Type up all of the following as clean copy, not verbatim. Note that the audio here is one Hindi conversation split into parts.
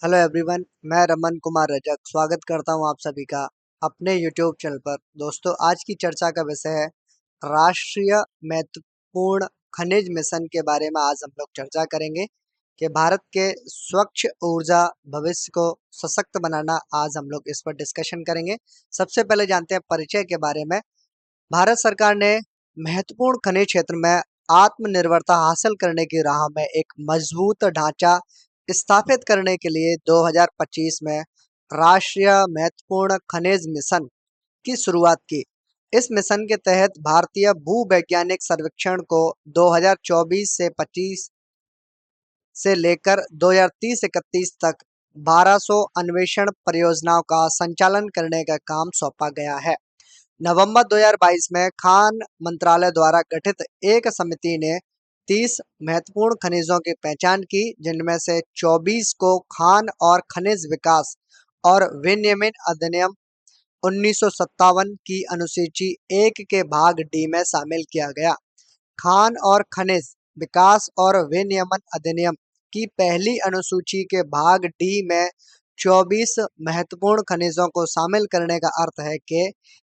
हेलो एवरीवन, मैं रमन कुमार रजक स्वागत करता हूं आप सभी का अपने यूट्यूब चैनल पर। दोस्तों, आज की चर्चा का विषय है राष्ट्रीय महत्वपूर्ण खनिज मिशन के बारे में। आज हम लोग चर्चा करेंगे कि भारत के स्वच्छ ऊर्जा भविष्य को सशक्त बनाना। आज हम लोग इस पर डिस्कशन करेंगे। सबसे पहले जानते हैं परिचय के बारे में। भारत सरकार ने महत्वपूर्ण खनिज क्षेत्र में आत्मनिर्भरता हासिल करने की राह में एक मजबूत ढांचा स्थापित करने के लिए 2025 में राष्ट्रीय महत्वपूर्ण खनिज मिशन की शुरुआत की। इस मिशन के तहत भारतीय भूवैज्ञानिक सर्वेक्षण को 2024 से 25 से लेकर 2030-31 तक 1200 अन्वेषण परियोजनाओं का संचालन करने का काम सौंपा गया है। नवंबर 2022 में खान मंत्रालय द्वारा गठित एक समिति ने 30 महत्वपूर्ण खनिजों की पहचान की, जिनमें से 24 को खान और खनिज विकास और विनियमन अधिनियम 1957 की अनुसूची 1 के भाग डी में शामिल किया गया। खान और खनिज विकास और विनियमन अधिनियम की पहली अनुसूची के भाग डी में 24 महत्वपूर्ण खनिजों को शामिल करने का अर्थ है कि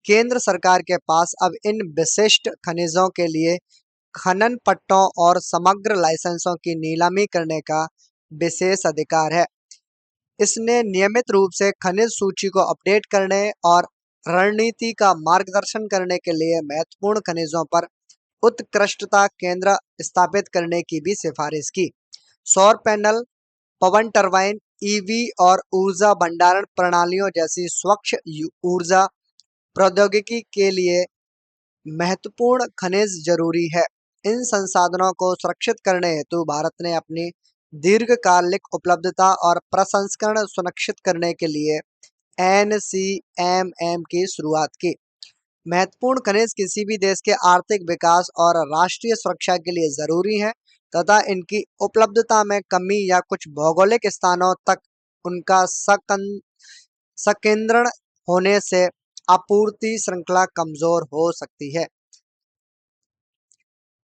केंद्र सरकार के पास अब इन विशिष्ट खनिजों के लिए खनन पट्टों और समग्र लाइसेंसों की नीलामी करने का विशेष अधिकार है। इसने नियमित रूप से खनिज सूची को अपडेट करने और रणनीति का मार्गदर्शन करने के लिए महत्वपूर्ण खनिजों पर उत्कृष्टता केंद्र स्थापित करने की भी सिफारिश की। सौर पैनल, पवन टरबाइन, ईवी और ऊर्जा भंडारण प्रणालियों जैसी स्वच्छ ऊर्जा प्रौद्योगिकी के लिए महत्वपूर्ण खनिज जरूरी है। इन संसाधनों को सुरक्षित करने हेतु भारत ने अपनी दीर्घकालिक उपलब्धता और प्रसंस्करण सुनिश्चित करने के लिए एनसीएमएम की शुरुआत की। महत्वपूर्ण खनिज किसी भी देश के आर्थिक विकास और राष्ट्रीय सुरक्षा के लिए जरूरी हैं तथा इनकी उपलब्धता में कमी या कुछ भौगोलिक स्थानों तक उनका संकेंद्रण होने से आपूर्ति श्रृंखला कमजोर हो सकती है।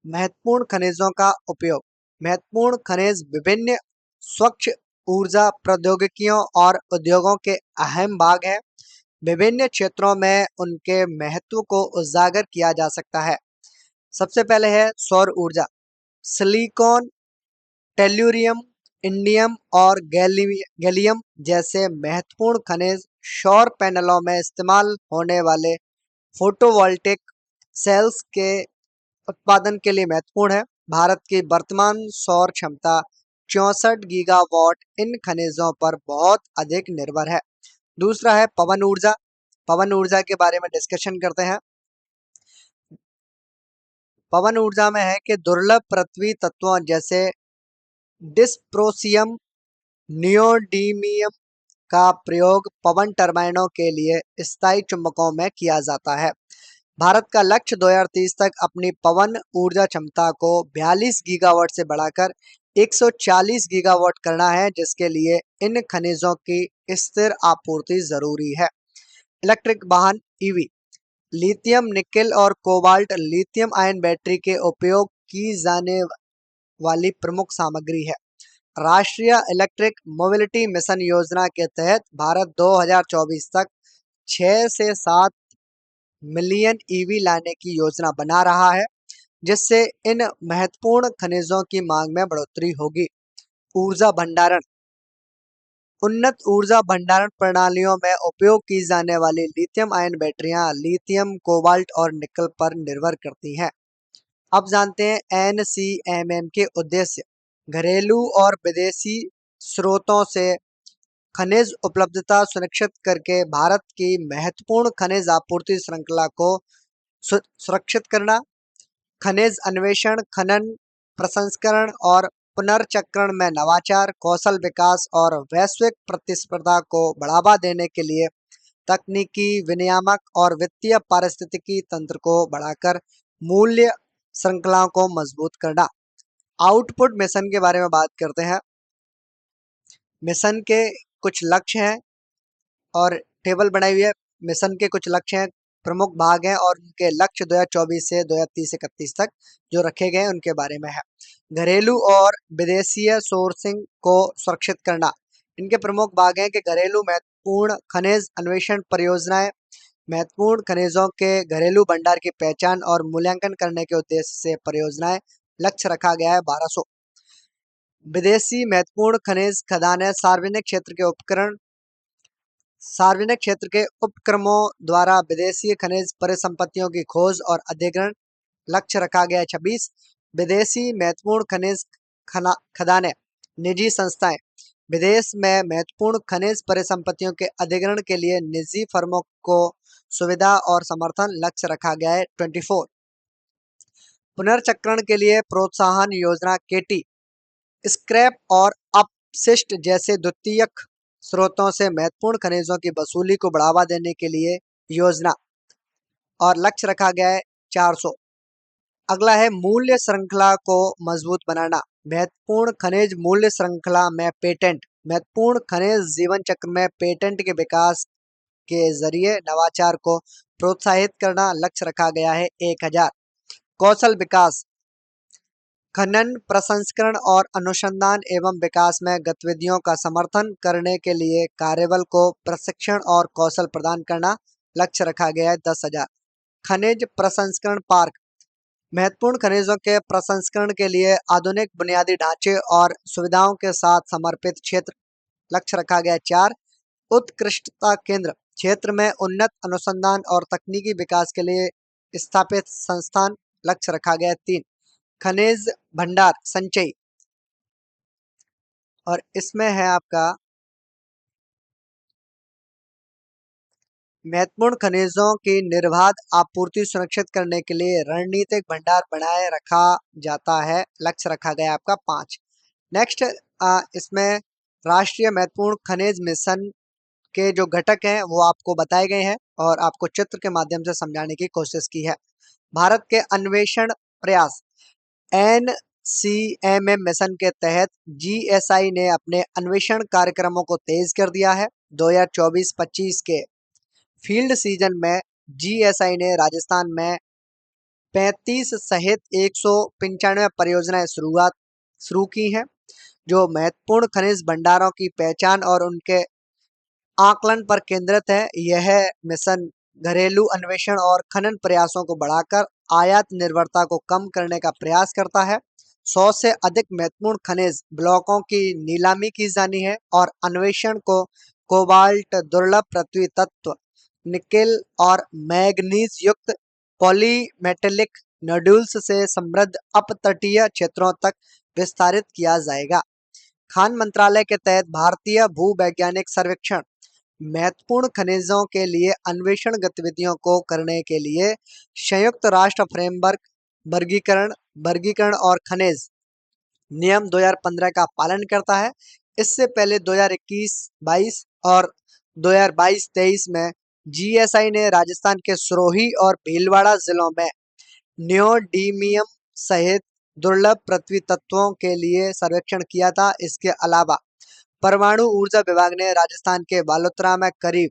महत्वपूर्ण खनिजों का उपयोग। महत्वपूर्ण खनिज विभिन्न स्वच्छ ऊर्जा प्रौद्योगिकियों और उद्योगों के अहम भाग हैं। विभिन्न क्षेत्रों में उनके महत्व को उजागर किया जा सकता है। सबसे पहले है सौर ऊर्जा। सिलिकॉन, टेल्यूरियम, इंडियम और गैलियम जैसे महत्वपूर्ण खनिज सौर पैनलों में इस्तेमाल होने वाले फोटोवोल्टिक सेल्स के उत्पादन के लिए महत्वपूर्ण है। भारत की वर्तमान सौर क्षमता 64 गीगावाट इन खनिजों पर बहुत अधिक निर्भर है। दूसरा है पवन ऊर्जा। पवन ऊर्जा के बारे में डिस्कशन करते हैं। पवन ऊर्जा में है कि दुर्लभ पृथ्वी तत्वों जैसे डिस्प्रोसियम, नियोडीमियम का प्रयोग पवन टर्बाइनों के लिए स्थायी चुंबकों में किया जाता है। भारत का लक्ष्य 2030 तक अपनी पवन ऊर्जा क्षमता को 42 गीगावाट से बढ़ाकर 140 गीगावाट करना है, जिसके लिए इन खनिजों की स्थिर आपूर्ति जरूरी है। इलेक्ट्रिक वाहन ईवी। लिथियम निकेल और कोबाल्ट लिथियम आयन बैटरी के उपयोग की जाने वाली प्रमुख सामग्री है। राष्ट्रीय इलेक्ट्रिक मोबिलिटी मिशन योजना के तहत भारत 2024 तक 6 से 7 मिलियन ईवी लाने की योजना बना रहा है, जिससे इन महत्वपूर्ण खनिजों की मांग में बढ़ोतरी होगी। ऊर्जा भंडारण। उन्नत ऊर्जा भंडारण प्रणालियों में उपयोग की जाने वाली लिथियम आयन बैटरियां लिथियम, कोबाल्ट और निकल पर निर्भर करती हैं। अब जानते हैं एनसीएमएम के उद्देश्य। घरेलू और विदेशी स्रोतों से खनिज उपलब्धता सुनिश्चित करके भारत की महत्वपूर्ण खनिज आपूर्ति श्रृंखला को सुरक्षित करना। खनिज अन्वेषण, खनन, प्रसंस्करण और पुनर्चक्रण में नवाचार, कौशल विकास और वैश्विक प्रतिस्पर्धा को बढ़ावा देने के लिए तकनीकी, विनियामक और वित्तीय पारिस्थितिकी तंत्र को बढ़ाकर मूल्य श्रृंखलाओं को मजबूत करना। आउटपुट मिशन के बारे में बात करते हैं। मिशन के कुछ लक्ष्य हैं और टेबल बनाई हुई है। मिशन के कुछ लक्ष्य हैं, प्रमुख भाग हैं और उनके लक्ष्य 2024 से 2030-31 तक जो रखे गए हैं उनके बारे में है। घरेलू और विदेशीय सोर्सिंग को सुरक्षित करना। इनके प्रमुख भाग हैं कि घरेलू महत्वपूर्ण खनिज अन्वेषण परियोजनाएं, महत्वपूर्ण खनिजों के घरेलू भंडार की पहचान और मूल्यांकन करने के उद्देश्य से परियोजनाएं। लक्ष्य रखा गया है 1200। विदेशी महत्वपूर्ण खनिज खदानें, सार्वजनिक क्षेत्र के उपक्रमों द्वारा विदेशी खनिज परिसंपत्तियों की खोज और अधिग्रहण। लक्ष्य रखा गया है 26। विदेशी महत्वपूर्ण खनिज खदानें, निजी संस्थाएं, विदेश में महत्वपूर्ण खनिज परिसंपत्तियों के अधिग्रहण के लिए निजी फर्मों को सुविधा और समर्थन। लक्ष्य रखा गया है 24। पुनर्चक्रण के लिए प्रोत्साहन योजना केटी, स्क्रैप और अपशिष्ट जैसे द्वितीयक स्रोतों से महत्वपूर्ण खनिजों की वसूली को बढ़ावा देने के लिए योजना, और लक्ष्य रखा गया है 400। अगला है मूल्य श्रृंखला को मजबूत बनाना, महत्वपूर्ण खनिज मूल्य श्रृंखला में पेटेंट, महत्वपूर्ण खनिज जीवन चक्र में पेटेंट के विकास के जरिए नवाचार को प्रोत्साहित करना। लक्ष्य रखा गया है 1000। कौशल विकास, खनन प्रसंस्करण और अनुसंधान एवं विकास में गतिविधियों का समर्थन करने के लिए कार्यबल को प्रशिक्षण और कौशल प्रदान करना। लक्ष्य रखा गया है 10,000। खनिज प्रसंस्करण पार्क, महत्वपूर्ण खनिजों के प्रसंस्करण के लिए आधुनिक बुनियादी ढांचे और सुविधाओं के साथ समर्पित क्षेत्र। लक्ष्य रखा गया है 4। उत्कृष्टता केंद्र, क्षेत्र में उन्नत अनुसंधान और तकनीकी विकास के लिए स्थापित संस्थान। लक्ष्य रखा गया है 3। खनिज भंडार संचयी, और इसमें है आपका महत्वपूर्ण खनिजों की निर्बाध आपूर्ति सुनिश्चित करने के लिए रणनीतिक भंडार बनाए रखा जाता है। लक्ष्य रखा गया आपका 5। नेक्स्ट, इसमें राष्ट्रीय महत्वपूर्ण खनिज मिशन के जो घटक हैं वो आपको बताए गए हैं और आपको चित्र के माध्यम से समझाने की कोशिश की है। भारत के अन्वेषण प्रयास NCMM मिशन के तहत GSI ने अपने अन्वेषण कार्यक्रमों को तेज कर दिया है। 2024-25 के फील्ड सीजन में GSI ने राजस्थान में 35 सहित 195 परियोजनाएं शुरू की हैं, जो महत्वपूर्ण खनिज भंडारों की पहचान और उनके आकलन पर केंद्रित है। यह मिशन घरेलू अन्वेषण और खनन प्रयासों को बढ़ाकर आयात निर्भरता को कम करने का प्रयास करता है। 100 से अधिक महत्वपूर्ण खनिज ब्लॉकों की नीलामी की जानी है और अन्वेषण को कोबाल्ट, दुर्लभ पृथ्वी तत्व, निकेल और मैग्नीज युक्त पॉलीमेटेलिक नोड्यूल्स से समृद्ध अपतटीय क्षेत्रों तक विस्तारित किया जाएगा। खान मंत्रालय के तहत भारतीय भूवैज्ञानिक सर्वेक्षण महत्वपूर्ण खनिजों के लिए अन्वेषण गतिविधियों को करने के लिए संयुक्त राष्ट्र फ्रेमवर्क वर्गीकरण और खनिज नियम 2015 का पालन करता है। इससे पहले 2021-22 और 2022-23 में GSI ने राजस्थान के सिरोही और भीलवाड़ा जिलों में नियोडीमियम सहित दुर्लभ पृथ्वी तत्वों के लिए सर्वेक्षण किया था। इसके अलावा परमाणु ऊर्जा विभाग ने राजस्थान के बालोतरा में करीब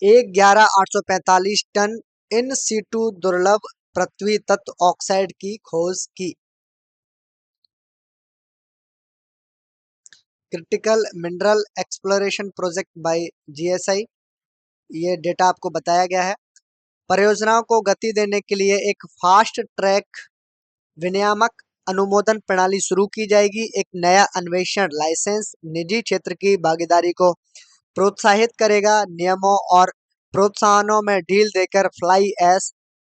1,11,845 टन इन सीटू दुर्लभ पृथ्वी तत्व ऑक्साइड की खोज की। Critical mineral exploration project by GSI, ये डेटा आपको बताया गया है। परियोजनाओं को गति देने के लिए एक फास्ट ट्रैक विनियामक अनुमोदन प्रणाली शुरू की जाएगी। एक नया अन्वेषण लाइसेंस निजी क्षेत्र की भागीदारी को प्रोत्साहित करेगा। नियमों और प्रोत्साहनों में ढील देकर फ्लाई ऐश,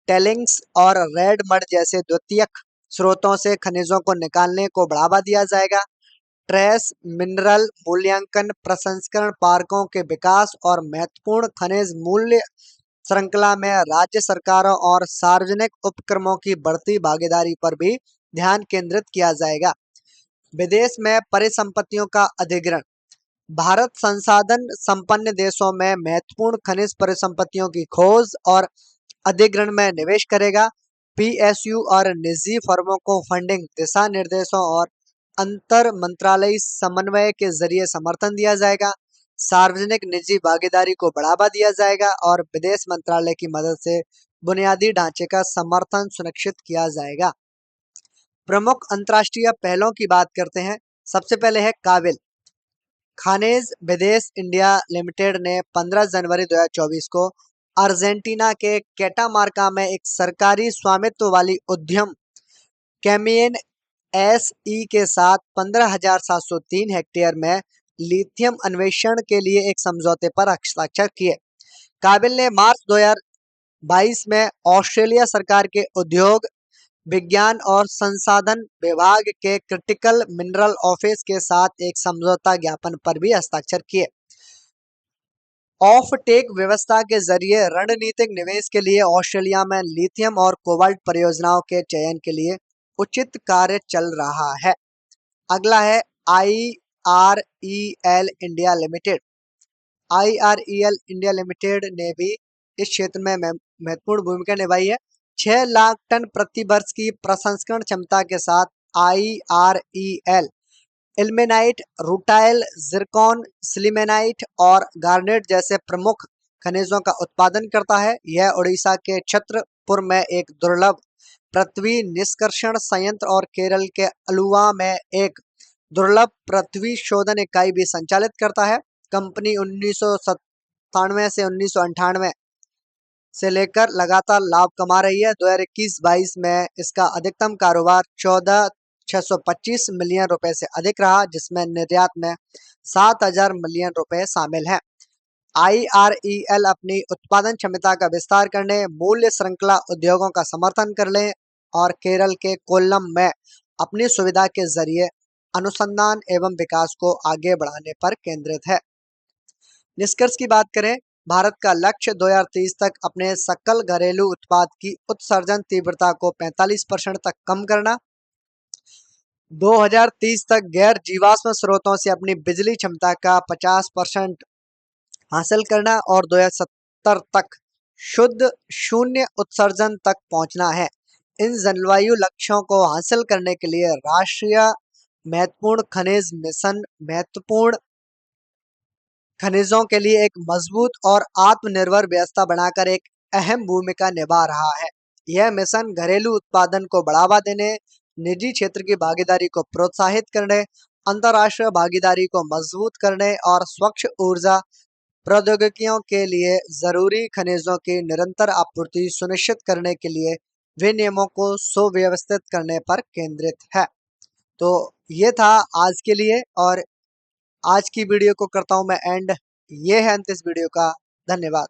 टेलिंग्स और रेड मड जैसे द्वितीयक स्रोतों से खनिजों को निकालने को बढ़ावा दिया जाएगा। ट्रेस मिनरल मूल्यांकन प्रसंस्करण पार्कों के विकास और महत्वपूर्ण खनिज मूल्य श्रृंखला में राज्य सरकारों और सार्वजनिक उपक्रमों की बढ़ती भागीदारी पर भी ध्यान केंद्रित किया जाएगा। विदेश में परिसंपत्तियों का अधिग्रहण, भारत संसाधन संपन्न देशों में महत्वपूर्ण खनिज परिसंपत्तियों की खोज और अधिग्रहण में निवेश करेगा। PSU और निजी फर्मों को फंडिंग, दिशा निर्देशों और अंतर मंत्रालयी समन्वय के जरिए समर्थन दिया जाएगा। सार्वजनिक निजी भागीदारी को बढ़ावा दिया जाएगा और विदेश मंत्रालय की मदद से बुनियादी ढांचे का समर्थन सुनिश्चित किया जाएगा। प्रमुख अंतर्राष्ट्रीय पहलों की बात करते हैं। सबसे पहले है काबिल। खनिज विदेश इंडिया लिमिटेड ने 15 जनवरी 2024 को अर्जेंटीना के कैटामार्का में एक सरकारी स्वामित्व वाली उद्यम कैमियन एसई के साथ 15,703 हेक्टेयर में लिथियम अन्वेषण के लिए एक समझौते पर हस्ताक्षर किए। काबिल ने मार्च 2022 में ऑस्ट्रेलिया सरकार के उद्योग विज्ञान और संसाधन विभाग के क्रिटिकल मिनरल ऑफिस के साथ एक समझौता ज्ञापन पर भी हस्ताक्षर किए। ऑफ टेक व्यवस्था के जरिए रणनीतिक निवेश के लिए ऑस्ट्रेलिया में लिथियम और कोबाल्ट परियोजनाओं के चयन के लिए उचित कार्य चल रहा है। अगला है IREL India limited. IREL India limited ने भी इस क्षेत्र में महत्वपूर्ण भूमिका निभाई है। 6 लाख टन प्रति वर्ष की प्रसंस्करण क्षमता के साथ IREL ilmenite, rutile, Zircon, sillimanite और गार्नेट जैसे प्रमुख खनिजों का उत्पादन करता है। यह उड़ीसा के छतरपुर में एक दुर्लभ पृथ्वी निष्कर्षण संयंत्र और केरल के अलुवा में एक दुर्लभ पृथ्वी शोधन इकाई भी संचालित करता है। कंपनी 1997 से 1998 से लेकर लगातार लाभ कमा रही है। 2021-22 में इसका अधिकतम कारोबार 14,625 मिलियन रुपए से अधिक रहा, जिसमें निर्यात में 7,000 मिलियन रुपए शामिल हैं। IREL अपनी उत्पादन क्षमता का विस्तार करने, मूल्य श्रृंखला उद्योगों का समर्थन करने और केरल के कोल्लम में अपनी सुविधा के जरिए अनुसंधान एवं विकास को आगे बढ़ाने पर केंद्रित है। निष्कर्ष की बात करें, भारत का लक्ष्य 2030 तक अपने सकल घरेलू उत्पाद की उत्सर्जन तीव्रता को 45% तक कम करना, 2030 तक गैर जीवाश्म स्रोतों से अपनी बिजली क्षमता का 50% हासिल करना और 2070 तक शुद्ध शून्य उत्सर्जन तक पहुंचना है। इन जलवायु लक्ष्यों को हासिल करने के लिए राष्ट्रीय महत्वपूर्ण खनिज मिशन महत्वपूर्ण खनिजों के लिए एक मजबूत और आत्मनिर्भर व्यवस्था बनाकर एक अहम भूमिका निभा रहा है। यह मिशन घरेलू उत्पादन को बढ़ावा देने, निजी क्षेत्र की भागीदारी को प्रोत्साहित करने, अंतर्राष्ट्रीय भागीदारी को मजबूत करने और स्वच्छ ऊर्जा प्रौद्योगिकियों के लिए जरूरी खनिजों की निरंतर आपूर्ति सुनिश्चित करने के लिए विनियमों को सुव्यवस्थित करने पर केंद्रित है। तो ये था आज के लिए, और आज की वीडियो को करता हूं मैं एंड। ये है अंत इस वीडियो का। धन्यवाद।